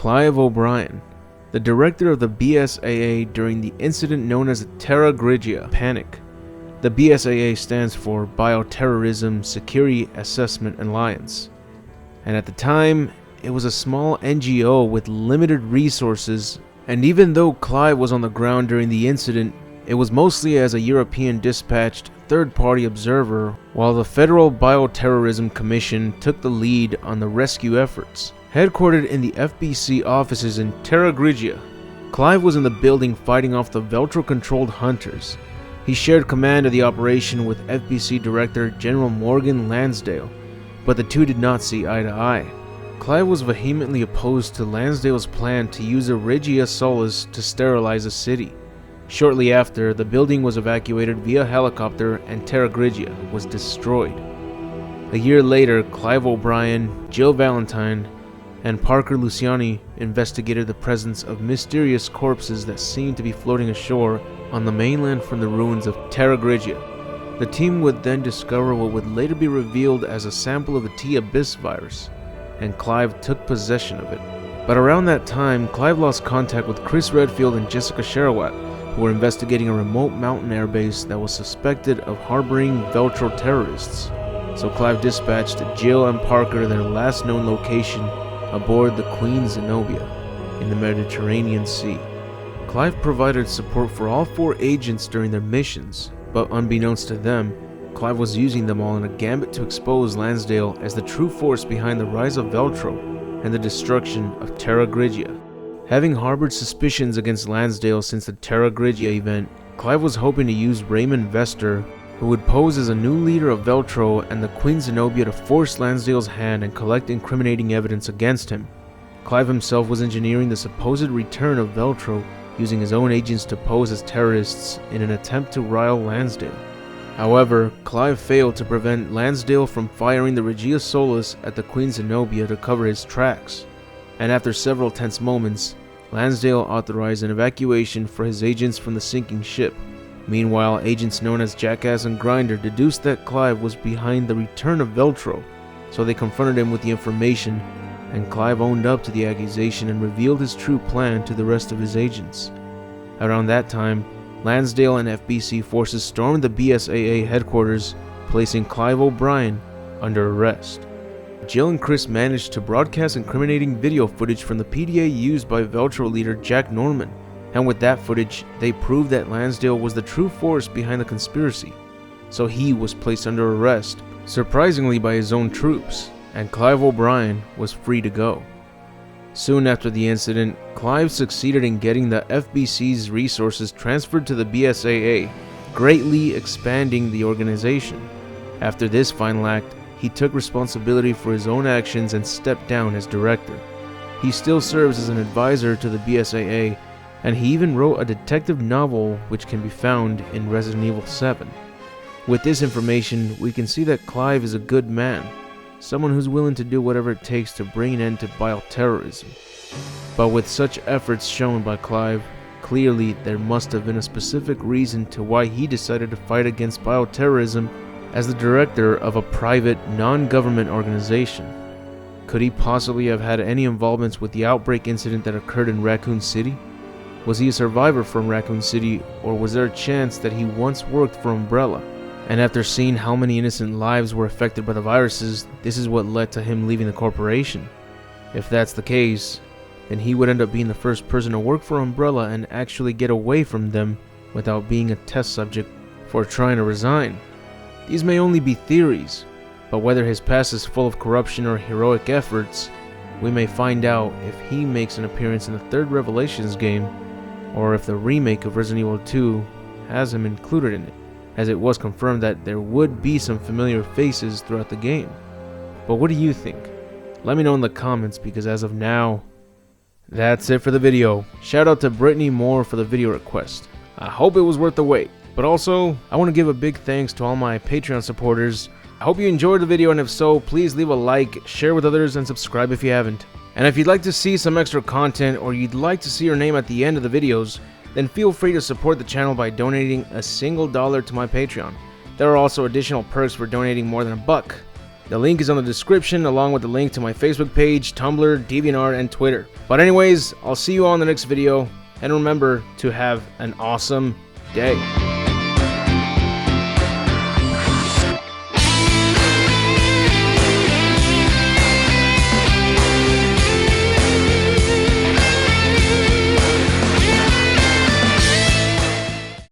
Clive O'Brien, the director of the BSAA during the incident known as the Terra Grigia Panic. The BSAA stands for Bioterrorism Security Assessment Alliance, and at the time, it was a small NGO with limited resources, and even though Clive was on the ground during the incident, it was mostly as a European dispatched third-party observer, while the Federal Bioterrorism Commission took the lead on the rescue efforts. Headquartered in the FBC offices in Terra Grigia, Clive was in the building fighting off the Veltro-controlled hunters. He shared command of the operation with FBC Director General Morgan Lansdale, but the two did not see eye to eye. Clive was vehemently opposed to Lansdale's plan to use the Regia Solis to sterilize the city. Shortly after, the building was evacuated via helicopter and Terra Grigia was destroyed. A year later, Clive O'Brien, Jill Valentine, and Parker Luciani investigated the presence of mysterious corpses that seemed to be floating ashore on the mainland from the ruins of Terra Grigia. The team would then discover what would later be revealed as a sample of the T-Abyss virus, and Clive took possession of it. But around that time, Clive lost contact with Chris Redfield and Jessica Sharawat, who were investigating a remote mountain airbase that was suspected of harboring Veltro terrorists. So Clive dispatched Jill and Parker to their last known location aboard the Queen Zenobia in the Mediterranean Sea. Clive provided support for all 4 agents during their missions, but unbeknownst to them, Clive was using them all in a gambit to expose Lansdale as the true force behind the rise of Veltro and the destruction of Terra Grigia. Having harbored suspicions against Lansdale since the Terra Grigia event, Clive was hoping to use Raymond Vester, who would pose as a new leader of Veltro and the Queen Zenobia, to force Lansdale's hand and collect incriminating evidence against him. Clive himself was engineering the supposed return of Veltro, using his own agents to pose as terrorists in an attempt to rile Lansdale. However, Clive failed to prevent Lansdale from firing the Regia Solis at the Queen Zenobia to cover his tracks, and after several tense moments, Lansdale authorized an evacuation for his agents from the sinking ship. Meanwhile, agents known as Jackass and Grinder deduced that Clive was behind the return of Veltro, so they confronted him with the information, and Clive owned up to the accusation and revealed his true plan to the rest of his agents. Around that time, Lansdale and FBC forces stormed the BSAA headquarters, placing Clive O'Brien under arrest. Jill and Chris managed to broadcast incriminating video footage from the PDA used by Veltro leader Jack Norman, and with that footage, they proved that Lansdale was the true force behind the conspiracy. So he was placed under arrest, surprisingly by his own troops, and Clive O'Brien was free to go. Soon after the incident, Clive succeeded in getting the FBC's resources transferred to the BSAA, greatly expanding the organization. After this final act, he took responsibility for his own actions and stepped down as director. He still serves as an advisor to the BSAA, and he even wrote a detective novel which can be found in Resident Evil 7. With this information, we can see that Clive is a good man, someone who's willing to do whatever it takes to bring an end to bioterrorism. But with such efforts shown by Clive, clearly there must have been a specific reason to why he decided to fight against bioterrorism as the director of a private, non-government organization. Could he possibly have had any involvements with the outbreak incident that occurred in Raccoon City? Was he a survivor from Raccoon City, or was there a chance that he once worked for Umbrella? And after seeing how many innocent lives were affected by the viruses, this is what led to him leaving the corporation. If that's the case, then he would end up being the first person to work for Umbrella and actually get away from them without being a test subject for trying to resign. These may only be theories, but whether his past is full of corruption or heroic efforts, we may find out if he makes an appearance in the third Revelations game, or if the remake of Resident Evil 2 has him included in it, as it was confirmed that there would be some familiar faces throughout the game. But what do you think? Let me know in the comments, because as of now, that's it for the video. Shout out to Brittany Moore for the video request. I hope it was worth the wait. But also, I want to give a big thanks to all my Patreon supporters. I hope you enjoyed the video, and if so, please leave a like, share with others, and subscribe if you haven't. And if you'd like to see some extra content, or you'd like to see your name at the end of the videos, then feel free to support the channel by donating $1 to my Patreon. There are also additional perks for donating more than $1. The link is on the description along with the link to my Facebook page, Tumblr, DeviantArt, and Twitter. But anyways, I'll see you all in the next video, and remember to have an awesome day.